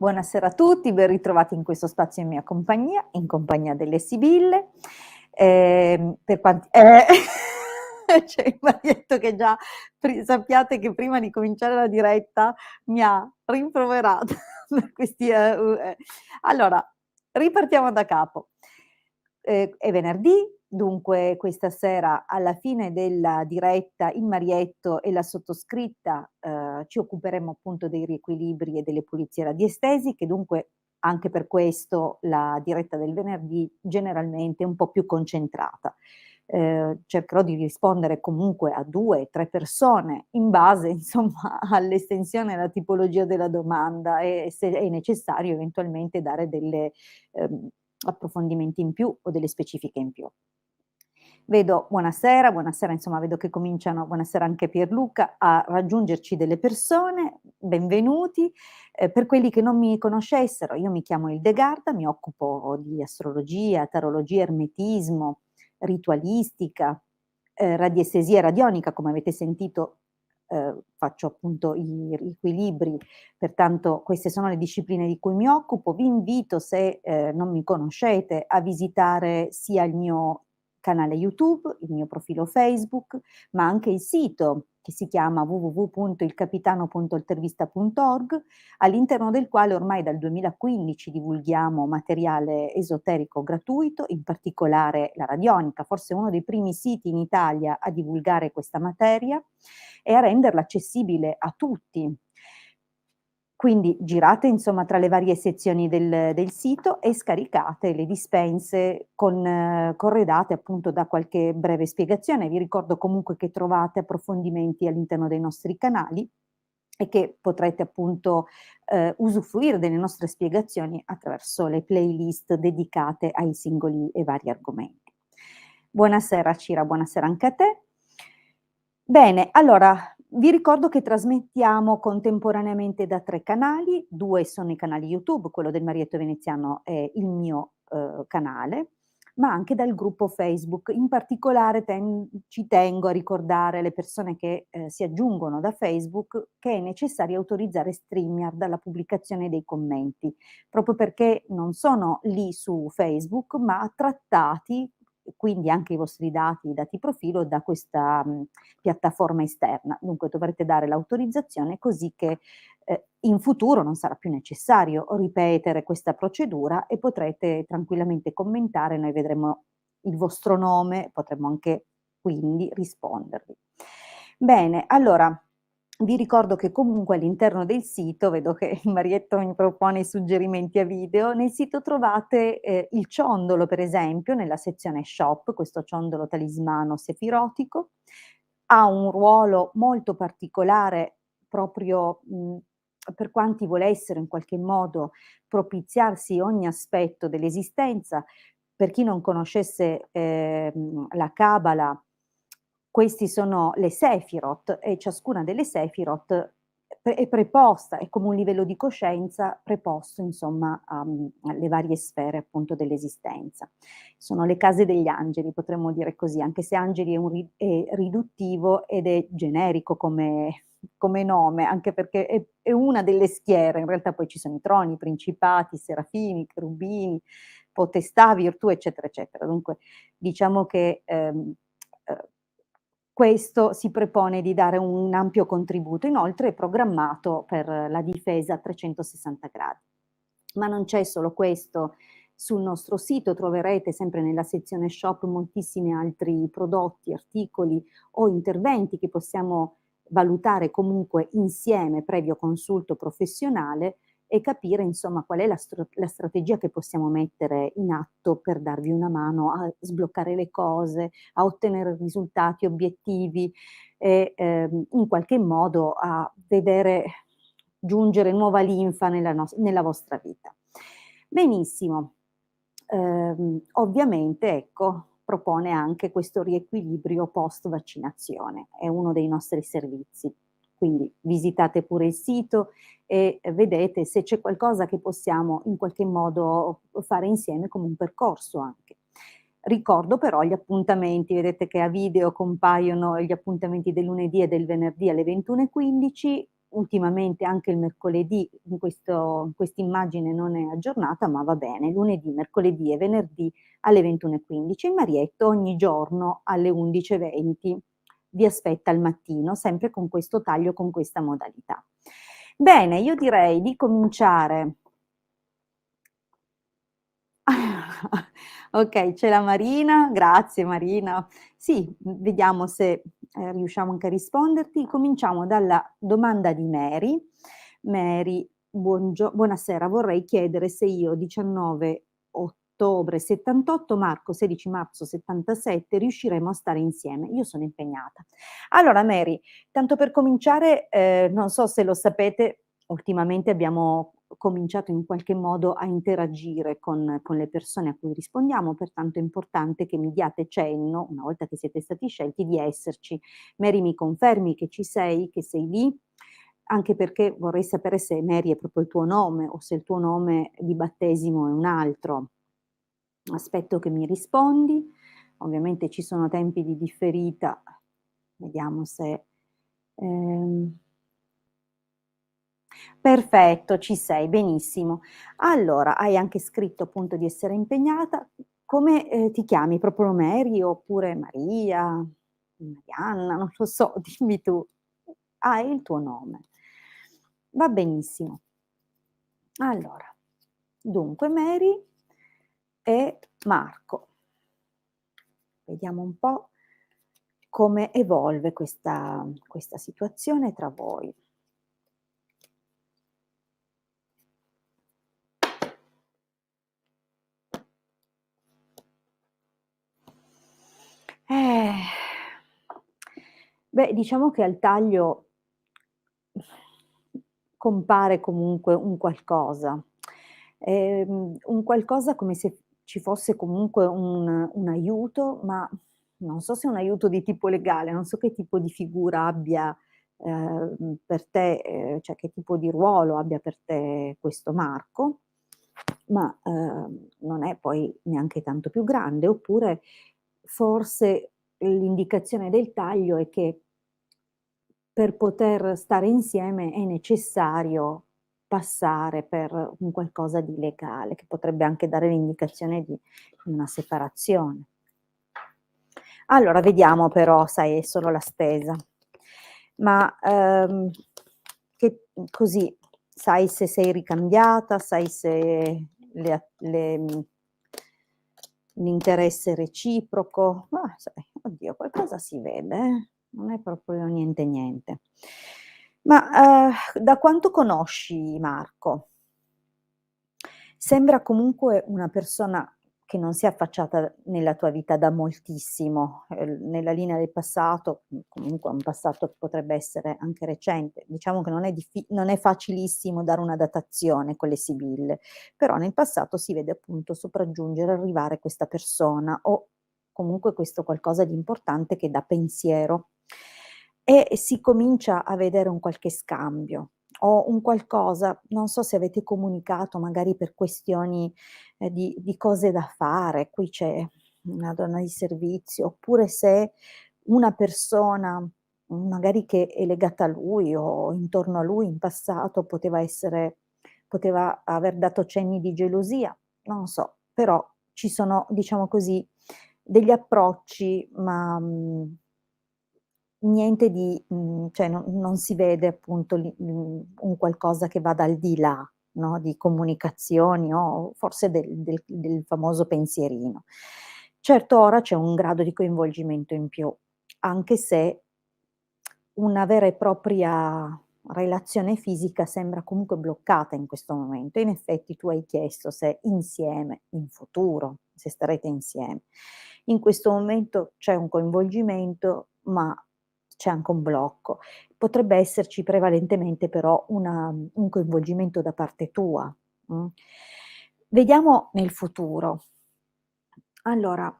Buonasera a tutti, ben ritrovati in questo spazio in mia compagnia, in compagnia delle Sibille. Per quanti c'è il marietto che già sappiate che prima di cominciare la diretta mi ha rimproverata per questi allora, ripartiamo da capo. È venerdì, dunque questa sera alla fine della diretta il Marietto e la sottoscritta, ci occuperemo appunto dei riequilibri e delle pulizie radiestesiche, dunque anche per questo la diretta del venerdì generalmente è un po' più concentrata. Cercherò di rispondere comunque a 2, 3 persone in base insomma all'estensione e alla tipologia della domanda e se è necessario eventualmente dare delle approfondimenti in più o delle specifiche in più. Vedo buonasera, buonasera insomma vedo che cominciano buonasera anche Pierluca, a raggiungerci delle persone, benvenuti. Per quelli che non mi conoscessero, io mi chiamo Hildegarda, mi occupo di astrologia, tarologia, ermetismo, ritualistica, radiestesia radionica, come avete sentito, faccio appunto i equilibri, pertanto queste sono le discipline di cui mi occupo. Vi invito, se non mi conoscete, a visitare sia il mio canale YouTube, il mio profilo Facebook, ma anche il sito che si chiama www.ilcapitano.altervista.org, all'interno del quale ormai dal 2015 divulghiamo materiale esoterico gratuito, in particolare la radionica, forse uno dei primi siti in Italia a divulgare questa materia e a renderla accessibile a tutti. Quindi girate insomma tra le varie sezioni del sito e scaricate le dispense corredate appunto da qualche breve spiegazione. Vi ricordo comunque che trovate approfondimenti all'interno dei nostri canali e che potrete appunto usufruire delle nostre spiegazioni attraverso le playlist dedicate ai singoli e vari argomenti. Buonasera Cira, buonasera anche a te. Bene, allora vi ricordo che trasmettiamo contemporaneamente da 3 canali, 2 sono i canali YouTube, quello del Marietto Veneziano è il mio canale, ma anche dal gruppo Facebook. In particolare ci tengo a ricordare alle persone che si aggiungono da Facebook che è necessario autorizzare StreamYard alla pubblicazione dei commenti, proprio perché non sono lì su Facebook, ma trattati, quindi anche i vostri dati, i dati profilo, da questa piattaforma esterna. Dunque dovrete dare l'autorizzazione così che in futuro non sarà più necessario ripetere questa procedura e potrete tranquillamente commentare, noi vedremo il vostro nome, potremo anche quindi rispondervi. Bene, allora vi ricordo che comunque all'interno del sito, vedo che Marietto mi propone i suggerimenti a video, nel sito trovate il ciondolo per esempio, nella sezione shop, questo ciondolo talismano sefirotico, ha un ruolo molto particolare proprio per quanti volessero in qualche modo propiziarsi ogni aspetto dell'esistenza. Per chi non conoscesse la Cabala, questi sono le Sefirot e ciascuna delle Sefirot è preposta, è come un livello di coscienza preposto insomma alle varie sfere appunto dell'esistenza. Sono le case degli angeli, potremmo dire così, anche se angeli è riduttivo ed è generico come nome, anche perché è una delle schiere, in realtà poi ci sono i troni, i principati, i serafini, i cherubini, potestà, virtù, eccetera, eccetera. Dunque diciamo che questo si prepone di dare un ampio contributo, inoltre è programmato per la difesa a 360 gradi. Ma non c'è solo questo, sul nostro sito troverete sempre nella sezione shop moltissimi altri prodotti, articoli o interventi che possiamo valutare comunque insieme previo consulto professionale e capire insomma qual è la strategia che possiamo mettere in atto per darvi una mano a sbloccare le cose, a ottenere risultati obiettivi e in qualche modo a vedere giungere nuova linfa nella vostra vita. Benissimo, ovviamente ecco, propone anche questo riequilibrio post vaccinazione, è uno dei nostri servizi. Quindi visitate pure il sito e vedete se c'è qualcosa che possiamo in qualche modo fare insieme come un percorso anche. Ricordo però gli appuntamenti, vedete che a video compaiono gli appuntamenti del lunedì e del venerdì alle 21:15, ultimamente anche il mercoledì, in quest'immagine non è aggiornata, ma va bene, lunedì, mercoledì e venerdì alle 21:15. Il Marietto ogni giorno alle 11:20 vi aspetta al mattino, sempre con questo taglio, con questa modalità. Bene, io direi di cominciare. Okay, c'è la Marina, grazie Marina. Sì, vediamo se, riusciamo anche a risponderti. Cominciamo dalla domanda di Mary. Mary, buonasera, vorrei chiedere se io 19 ottobre '78, Marco 16 marzo '77 riusciremo a stare insieme. Io sono impegnata. Allora Mary, tanto per cominciare, non so se lo sapete, ultimamente abbiamo cominciato in qualche modo a interagire con le persone a cui rispondiamo, pertanto è importante che mi diate cenno, una volta che siete stati scelti, di esserci. Mary, mi confermi che sei lì? Anche perché vorrei sapere se Mary è proprio il tuo nome o se il tuo nome di battesimo è un altro. Aspetto che mi rispondi. Ovviamente ci sono tempi di differita. Vediamo se perfetto, ci sei, benissimo. Allora, hai anche scritto appunto di essere impegnata. Come, ti chiami? Proprio Mary oppure Maria, Marianna, non lo so, dimmi tu. Ah, è il tuo nome. Va benissimo. Allora, dunque Mary e Marco. Vediamo un po' come evolve questa situazione tra voi. Eh, beh, diciamo che al taglio compare comunque un qualcosa come se ci fosse comunque un aiuto, ma non so se è un aiuto di tipo legale, non so che tipo di figura abbia, per te, cioè che tipo di ruolo abbia per te questo Marco, ma, non è poi neanche tanto più grande, oppure forse l'indicazione del taglio è che per poter stare insieme è necessario passare per un qualcosa di legale, che potrebbe anche dare l'indicazione di una separazione. Allora vediamo però, sai, è solo la stesa. Ma, che così, sai se sei ricambiata, sai se l'interesse è reciproco? Ma sai, oddio, qualcosa si vede, non è proprio niente niente. Ma, da quanto conosci Marco? Sembra comunque una persona che non si è affacciata nella tua vita da moltissimo, nella linea del passato, comunque un passato che potrebbe essere anche recente. Diciamo che non è facilissimo dare una datazione con le sibille, però nel passato si vede appunto sopraggiungere, arrivare questa persona o comunque questo qualcosa di importante che dà pensiero e si comincia a vedere un qualche scambio o un qualcosa, non so se avete comunicato magari per questioni, di cose da fare, qui c'è una donna di servizio, oppure se una persona, magari che è legata a lui o intorno a lui in passato poteva aver dato cenni di gelosia, non so, però ci sono, diciamo così, degli approcci, ma, niente di cioè non si vede appunto un qualcosa che vada al di là, no, di comunicazioni o forse del famoso pensierino. Certo ora c'è un grado di coinvolgimento in più, anche se una vera e propria relazione fisica sembra comunque bloccata in questo momento. In effetti tu hai chiesto se insieme, in futuro, se starete insieme. In questo momento c'è un coinvolgimento, ma c'è anche un blocco. Potrebbe esserci prevalentemente però un coinvolgimento da parte tua, mh. Vediamo nel futuro. Allora,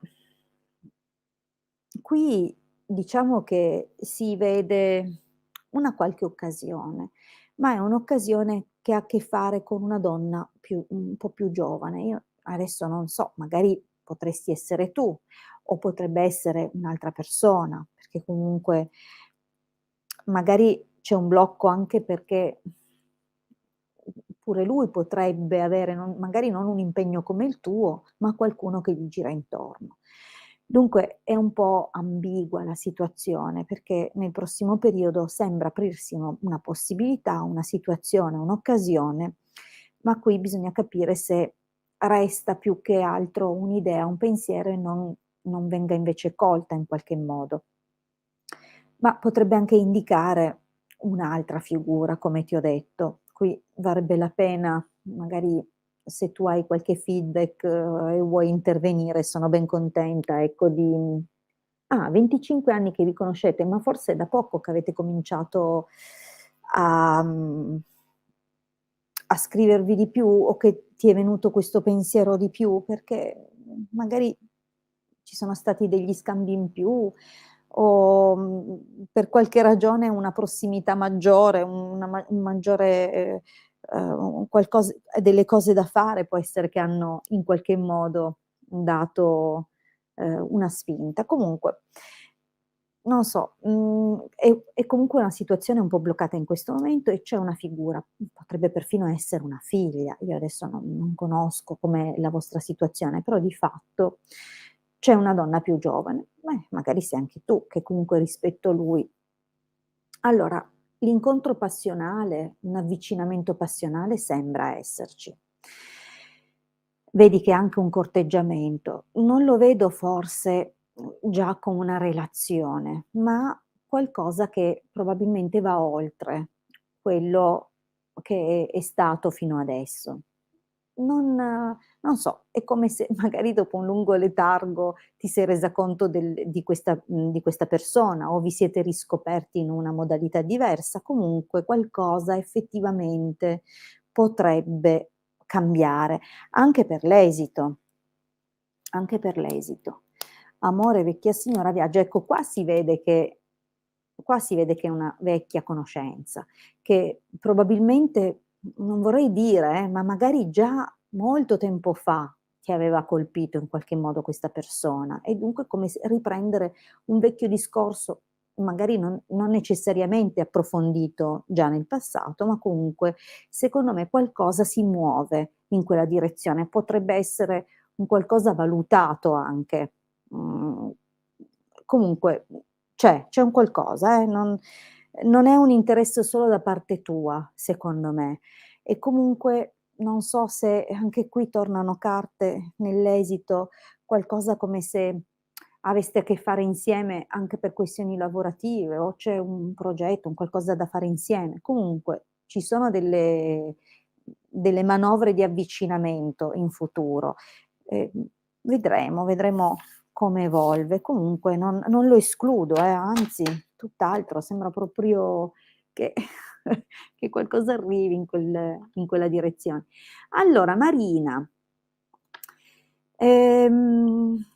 qui diciamo che si vede una qualche occasione, ma è un'occasione che ha a che fare con una donna un po' più giovane. Io adesso non so, magari potresti essere tu o potrebbe essere un'altra persona, perché comunque magari c'è un blocco anche perché pure lui potrebbe avere magari non un impegno come il tuo, ma qualcuno che gli gira intorno. Dunque è un po' ambigua la situazione, perché nel prossimo periodo sembra aprirsi una possibilità, una situazione, un'occasione, ma qui bisogna capire se resta più che altro un'idea, un pensiero e non venga invece colta in qualche modo. Ma potrebbe anche indicare un'altra figura, come ti ho detto. Qui varrebbe la pena, magari se tu hai qualche feedback, e vuoi intervenire, sono ben contenta, ecco, 25 anni che vi conoscete, ma forse è da poco che avete cominciato a a scrivervi di più o che ti è venuto questo pensiero di più? Perché, magari ci sono stati degli scambi in più o, per qualche ragione una prossimità maggiore, un maggiore, un qualcos delle cose da fare può essere che hanno in qualche modo dato, una spinta. Comunque, non so, è comunque una situazione un po' bloccata in questo momento e c'è una figura, potrebbe perfino essere una figlia. Io adesso non conosco com'è la vostra situazione, però di fatto c'è una donna più giovane, magari sei anche tu, che comunque rispetto a lui. Allora, l'incontro passionale, un avvicinamento passionale sembra esserci. Vedi che è anche un corteggiamento. Non lo vedo forse, già come una relazione, ma qualcosa che probabilmente va oltre quello che è stato fino adesso. Non so, è come se magari dopo un lungo letargo ti sei resa conto di questa persona o vi siete riscoperti in una modalità diversa, comunque qualcosa effettivamente potrebbe cambiare, anche per l'esito, anche per l'esito. Amore, vecchia signora viaggia. Ecco, qua si vede che è una vecchia conoscenza, che probabilmente, non vorrei dire, ma magari già molto tempo fa ti aveva colpito in qualche modo questa persona e dunque come s riprendere un vecchio discorso, magari non necessariamente approfondito già nel passato, ma comunque secondo me qualcosa si muove in quella direzione. Potrebbe essere un qualcosa valutato anche. Mhmm, comunque c'è un qualcosa, non è un interesse solo da parte tua, secondo me. E comunque non so se anche qui tornano carte nell'esito, qualcosa come se aveste a che fare insieme anche per questioni lavorative o c'è un progetto, un qualcosa da fare insieme. Comunque ci sono delle manovre di avvicinamento in futuro. Ehm, vedremo come evolve. Comunque non lo escludo, anzi, tutt'altro, sembra proprio che che qualcosa arrivi in quella direzione. Allora Marina,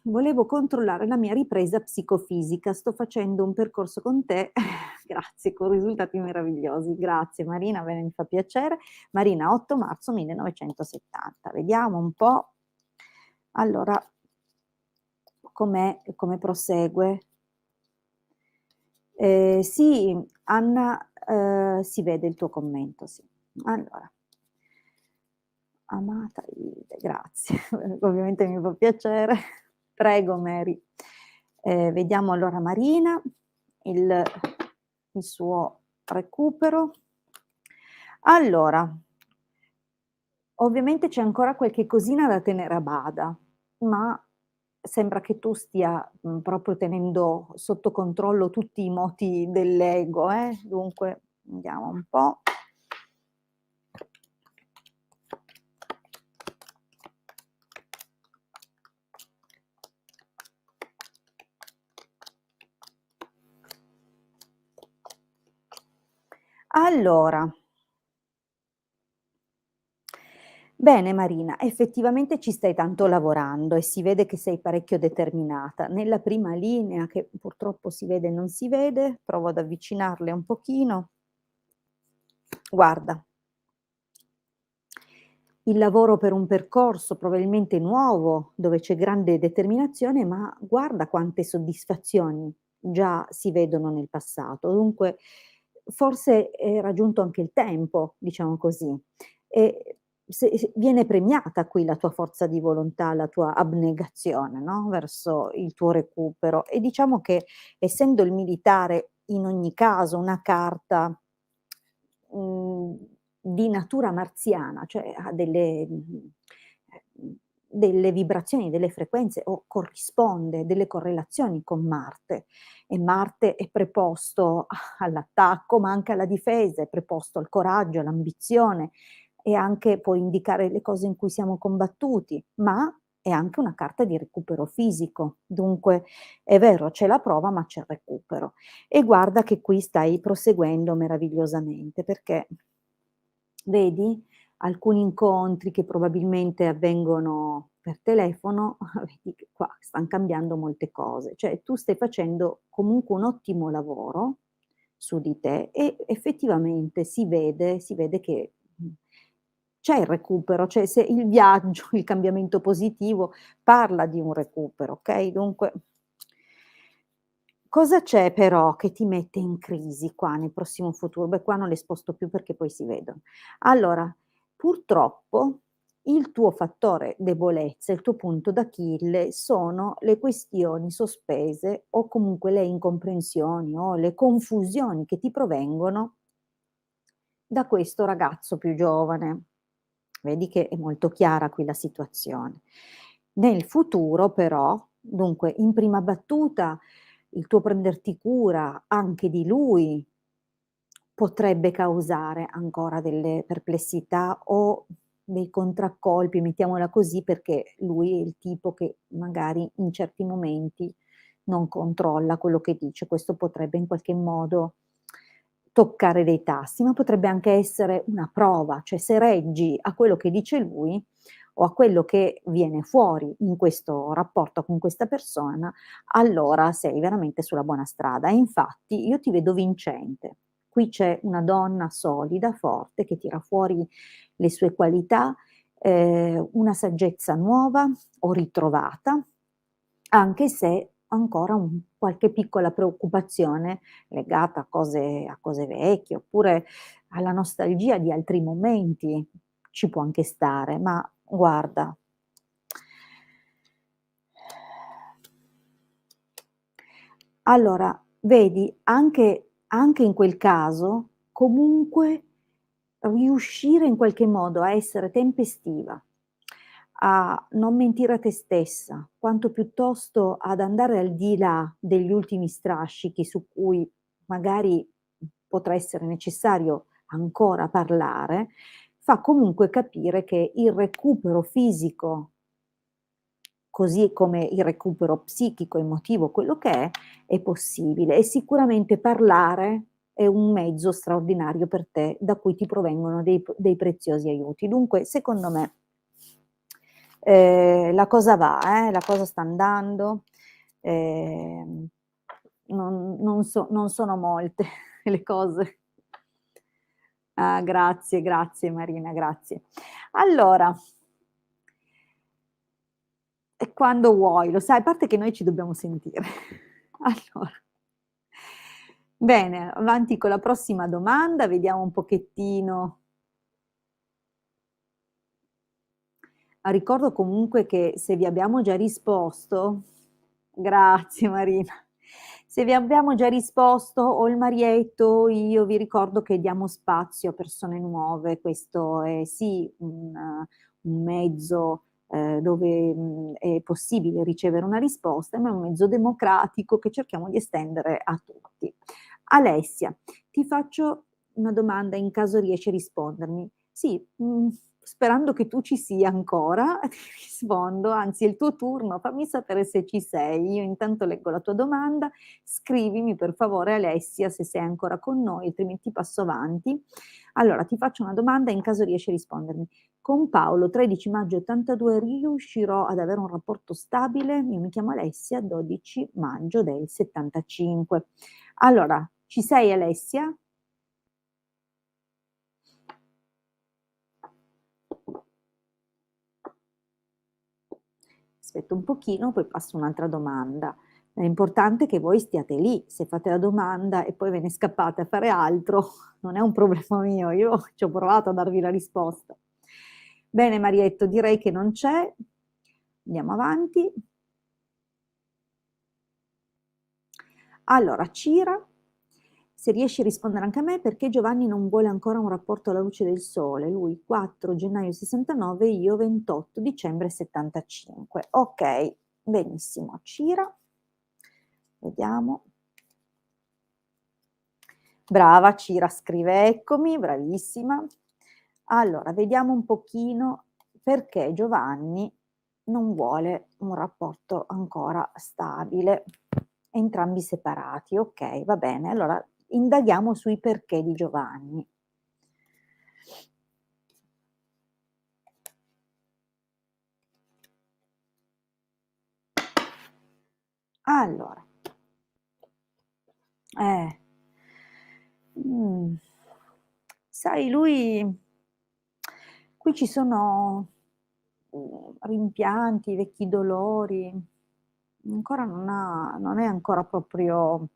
volevo controllare la mia ripresa psicofisica. Sto facendo un percorso con te grazie, con risultati meravigliosi. Grazie Marina, bene, mi fa piacere. Marina, 8 marzo 1970. Vediamo un po'. Allora, come prosegue? Sì, Anna, si vede il tuo commento, sì. Allora, amata Ilde, grazie. Ovviamente mi fa piacere. Prego Mary. Vediamo allora Marina, il il suo recupero. Allora, ovviamente c'è ancora qualche cosina da tenere a bada, ma sembra che tu stia, proprio tenendo sotto controllo tutti i moti dell'ego, dunque vediamo un po'. Allora, bene Marina, effettivamente ci stai tanto lavorando e si vede che sei parecchio determinata. Nella prima linea, che purtroppo si vede e non si vede, provo ad avvicinarle un pochino. Guarda, il lavoro per un percorso probabilmente nuovo, dove c'è grande determinazione, ma guarda quante soddisfazioni già si vedono nel passato. Dunque forse è raggiunto anche il tempo, diciamo così, e se viene premiata qui la tua forza di volontà, la tua abnegazione, no, verso il tuo recupero. E diciamo che essendo il militare in ogni caso una carta, mhmm, di natura marziana, cioè ha delle vibrazioni, delle frequenze o corrisponde, delle correlazioni con Marte, e Marte è preposto all'attacco, ma anche alla difesa, è preposto al coraggio, all'ambizione, e anche può indicare le cose in cui siamo combattuti, ma è anche una carta di recupero fisico. Dunque è vero, c'è la prova, ma c'è il recupero. E guarda che qui stai proseguendo meravigliosamente, perché vedi alcuni incontri che probabilmente avvengono per telefono, vedi che qua stan cambiando molte cose. Cioè tu stai facendo comunque un ottimo lavoro su di te e effettivamente si vede che, c'è il recupero, cioè se il viaggio, il cambiamento positivo parla di un recupero, okay, dunque cosa c'è però che ti mette in crisi qua nel prossimo futuro? Beh, qua non le sposto più perché poi si vedono. Allora, purtroppo il tuo fattore debolezza, il tuo punto d'Achille sono le questioni sospese o comunque le incomprensioni o le confusioni che ti provengono da questo ragazzo più giovane. Vedi che è molto chiara qui la situazione. Nel futuro però, dunque in prima battuta, il tuo prenderti cura anche di lui potrebbe causare ancora delle perplessità o dei contraccolpi, mettiamola così, perché lui è il tipo che magari in certi momenti non controlla quello che dice. Questo potrebbe in qualche modo toccare dei tasti, ma potrebbe anche essere una prova, cioè se reggi a quello che dice lui o a quello che viene fuori in questo rapporto con questa persona, allora sei veramente sulla buona strada. E infatti io ti vedo vincente. Qui c'è una donna solida, forte, che tira fuori le sue qualità, una saggezza nuova o ritrovata, anche se ancora un qualche piccola preoccupazione legata a cose vecchie, oppure alla nostalgia di altri momenti, ci può anche stare, ma guarda, allora vedi anche in quel caso, comunque riuscire in qualche modo a essere tempestiva, a non mentire a te stessa, quanto piuttosto ad andare al di là degli ultimi strascichi su cui magari potrà essere necessario ancora parlare, fa comunque capire che il recupero fisico, così come il recupero psichico, emotivo, quello che è possibile, e sicuramente parlare è un mezzo straordinario per te, da cui ti provengono dei preziosi aiuti. Dunque, secondo me, la cosa va, la cosa sta andando, ehm, non sono molte le cose. Ah, grazie, grazie Marina, grazie. Allora, e quando vuoi, lo sai, a parte che noi ci dobbiamo sentire. Allora, bene, avanti con la prossima domanda, vediamo un pochettino. Ricordo comunque che se vi abbiamo già risposto, grazie Marina, se vi abbiamo già risposto o il Marietto o io, vi ricordo che diamo spazio a persone nuove, questo è sì un mezzo dove è possibile ricevere una risposta, ma è un mezzo democratico che cerchiamo di estendere a tutti. Alessia, ti faccio una domanda in caso riesci a rispondermi. Sì, sperando che tu ci sia ancora, ti rispondo, anzi è il tuo turno, fammi sapere se ci sei. Io intanto leggo la tua domanda, scrivimi per favore Alessia se sei ancora con noi, altrimenti passo avanti. Allora, ti faccio una domanda in caso riesci a rispondermi. Con Paolo, 13 maggio 82, riuscirò ad avere un rapporto stabile? Io mi chiamo Alessia, 12 maggio del 75. Allora, ci sei Alessia? Aspetta un pochino, poi passo un'altra domanda. È importante che voi stiate lì, se fate la domanda e poi ve ne scappate a fare altro, non è un problema mio, io ci ho provato a darvi la risposta. Bene Marietto, direi che non c'è, andiamo avanti. Allora, Cira, se riesci a rispondere anche a me, perché Giovanni non vuole ancora un rapporto alla luce del sole? Lui 4 gennaio 69, io 28 dicembre 75. Ok, benissimo. Cira, vediamo. Brava Cira, scrive eccomi, bravissima. Allora, vediamo un pochino perché Giovanni non vuole un rapporto ancora stabile, entrambi separati. Ok, va bene. Allora, indaghiamo sui perché di Giovanni. Allora, eh, mm, sai, lui, qui ci sono rimpianti, vecchi dolori, ancora non è ancora proprio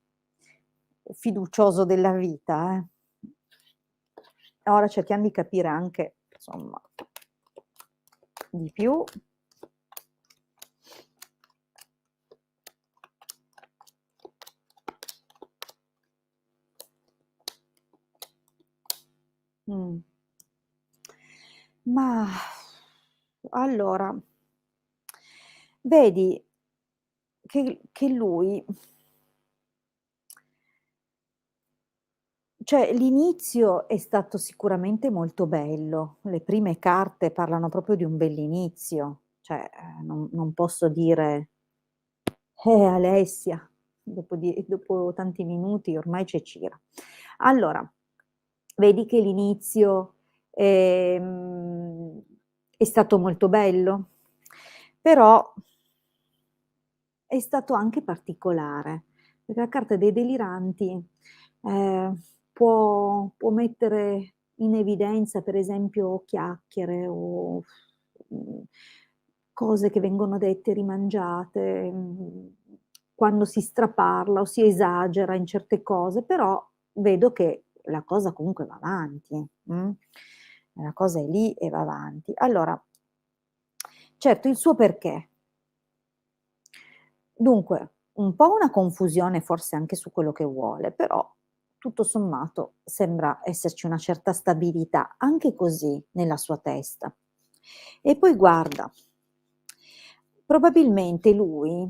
fiducioso della vita, eh. Ora cerchiamo di capire anche, insomma, di più. Mm. Ma allora, vedi che lui, cioè l'inizio è stato sicuramente molto bello, le prime carte parlano proprio di un bell'inizio, cioè non posso dire, Alessia, dopo tanti minuti ormai c'è Cira. Allora, vedi che l'inizio ehm, è stato molto bello, però è stato anche particolare, perché la carta dei deliranti eh, può mettere in evidenza, per esempio, chiacchiere o mh, cose che vengono dette, rimangiate, quando si straparla o si esagera in certe cose, però vedo che la cosa comunque va avanti. La cosa è lì e va avanti. Allora, certo, il suo perché. Dunque, un po' una confusione forse anche su quello che vuole, però tutto sommato sembra esserci una certa stabilità, anche così nella sua testa. E poi guarda, probabilmente lui,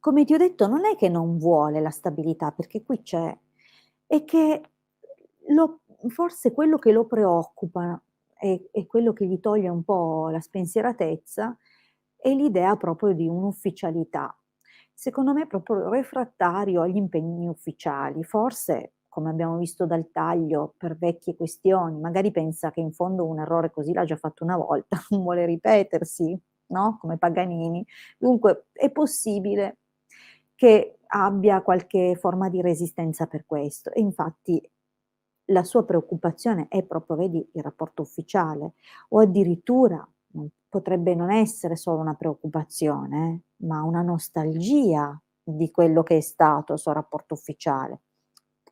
come ti ho detto, non è che non vuole la stabilità, perché qui c'è, è che forse quello che lo preoccupa e quello che gli toglie un po' la spensieratezza è l'idea proprio di un'ufficialità. Secondo me è proprio refrattario agli impegni ufficiali, forse, come abbiamo visto dal taglio, per vecchie questioni, magari pensa che in fondo un errore così l'ha già fatto una volta, non vuole ripetersi, no? Come Paganini. Dunque è possibile che abbia qualche forma di resistenza per questo e infatti la sua preoccupazione è proprio, vedi, il rapporto ufficiale o addirittura potrebbe non essere solo una preoccupazione, ma una nostalgia di quello che è stato il suo rapporto ufficiale.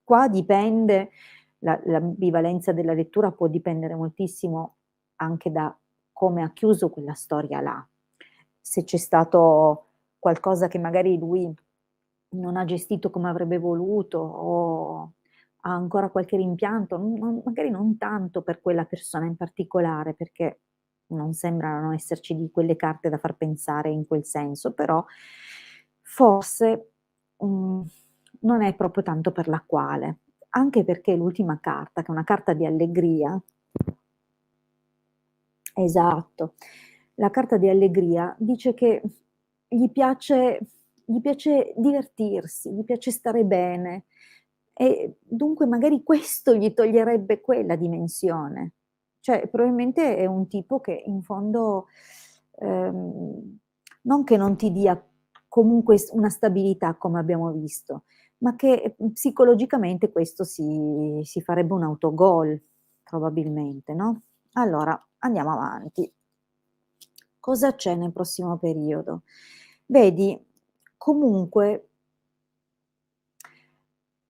Qua dipende, l'ambivalenza della lettura può dipendere moltissimo anche da come ha chiuso quella storia là. Se c'è stato qualcosa che magari lui non ha gestito come avrebbe voluto o ha ancora qualche rimpianto, magari non tanto per quella persona in particolare, perché non sembrano esserci di quelle carte da far pensare in quel senso, però forse non è proprio tanto per la quale, anche perché l'ultima carta, che è una carta di allegria, esatto. La carta di allegria dice che gli piace, gli piace divertirsi, gli piace stare bene e dunque magari questo gli toglierebbe quella dimensione. Cioè, probabilmente è un tipo che in fondo non che non ti dia comunque una stabilità come abbiamo visto, ma che psicologicamente questo si farebbe un autogol, probabilmente, no? Allora, andiamo avanti. Cosa c'è nel prossimo periodo? Vedi, comunque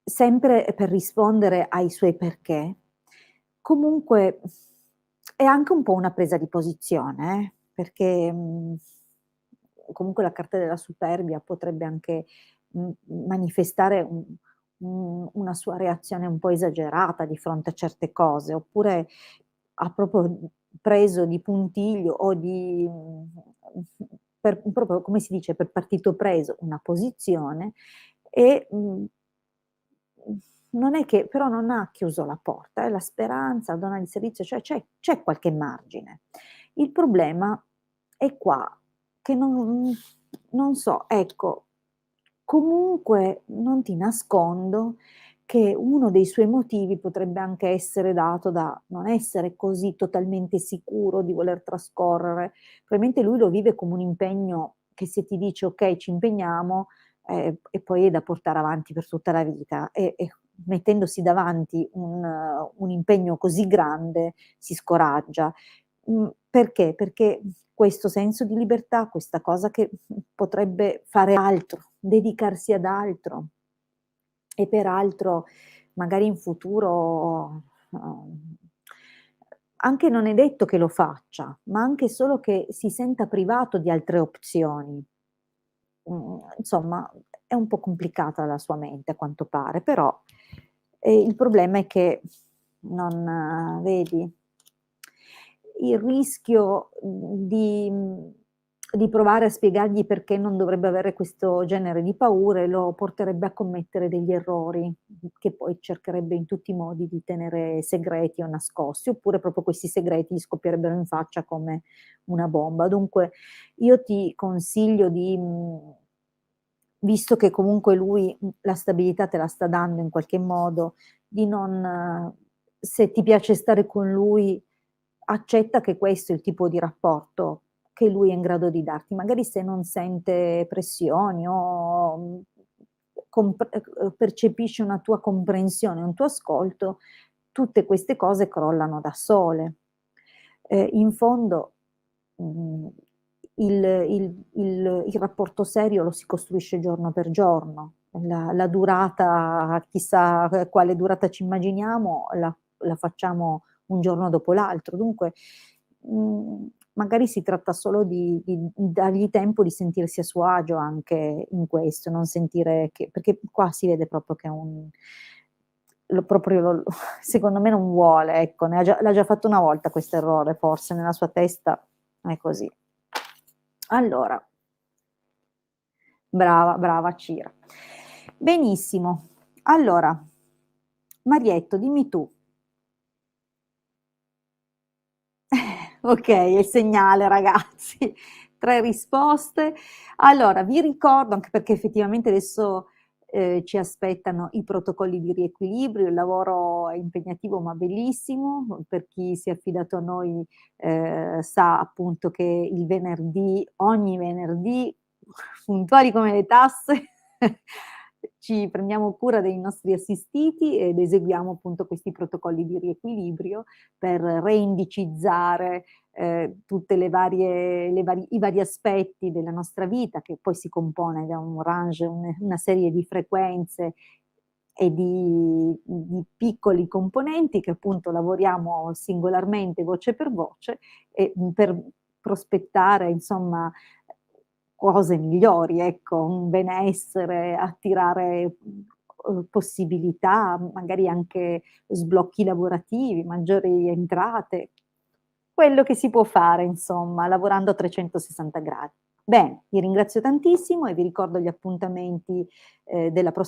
sempre per rispondere ai suoi perché, comunque è anche un po' una presa di posizione, perché, comunque la carta della superbia potrebbe anche, manifestare una sua reazione un po' esagerata di fronte a certe cose, oppure ha proprio, preso di puntiglio o di per proprio come si dice, per partito preso una posizione e, non è che però non ha chiuso la porta, la speranza, la donna di servizio, cioè c'è qualche margine. Il problema è qua, che non so, ecco, comunque non ti nascondo che uno dei suoi motivi potrebbe anche essere dato da non essere così totalmente sicuro di voler trascorrere. Probabilmente lui lo vive come un impegno che se ti dice: "Okay, ci impegniamo", e poi è da portare avanti per tutta la vita e mettendosi davanti un impegno così grande si scoraggia. Perché? Perché questo senso di libertà, questa cosa che, potrebbe fare altro, dedicarsi ad altro e peraltro magari in futuro, anche non è detto che lo faccia, ma anche solo che si senta privato di altre opzioni. Insomma è un po' complicata la sua mente a quanto pare, però, il problema è che non vedi, il rischio, di provare a spiegargli perché non dovrebbe avere questo genere di paure, lo porterebbe a commettere degli errori, che poi cercherebbe in tutti i modi di tenere segreti o nascosti, oppure proprio questi segreti gli scoppierebbero in faccia come una bomba. Dunque io ti consiglio di visto che comunque lui, la stabilità te la sta dando in qualche modo, di non se ti piace stare con lui, accetta che questo è il tipo di rapporto che lui è in grado di darti. Magari se non sente pressioni o, percepisce una tua comprensione, un tuo ascolto, tutte queste cose crollano da sole. In fondo, mhmm, il rapporto serio lo si costruisce giorno per giorno. La durata, chissà quale durata ci immaginiamo, la facciamo un giorno dopo l'altro. Dunque, magari si tratta solo di dargli tempo di sentirsi a suo agio anche in questo, non sentire che perché qua si vede proprio che è un lo proprio lo secondo me non vuole, ecco, ne ha già l'ha già fatto una volta questo errore forse, nella sua testa è così. Allora, brava, brava Cira. Benissimo. Allora, Marietto, dimmi tu. Okay, è il segnale ragazzi. 3 risposte. Allora, vi ricordo, anche perché effettivamente adesso, ci aspettano i protocolli di riequilibrio, il lavoro è impegnativo ma bellissimo. Per chi si è affidato a noi, sa appunto che il venerdì ogni venerdì, puntuali come le tasse, ci prendiamo cura dei nostri assistiti ed eseguiamo appunto questi protocolli di riequilibrio per reindicizzare, tutte le vari i vari aspetti della nostra vita, che poi si compone da un range, una serie di frequenze e di piccoli componenti che appunto lavoriamo singolarmente, voce per voce e, per prospettare insomma cose migliori, ecco, un benessere, attirare, possibilità, magari anche sblocchi lavorativi, maggiori entrate, quello che si può fare insomma, lavorando a 360 gradi. Bene, vi ringrazio tantissimo e vi ricordo gli appuntamenti, della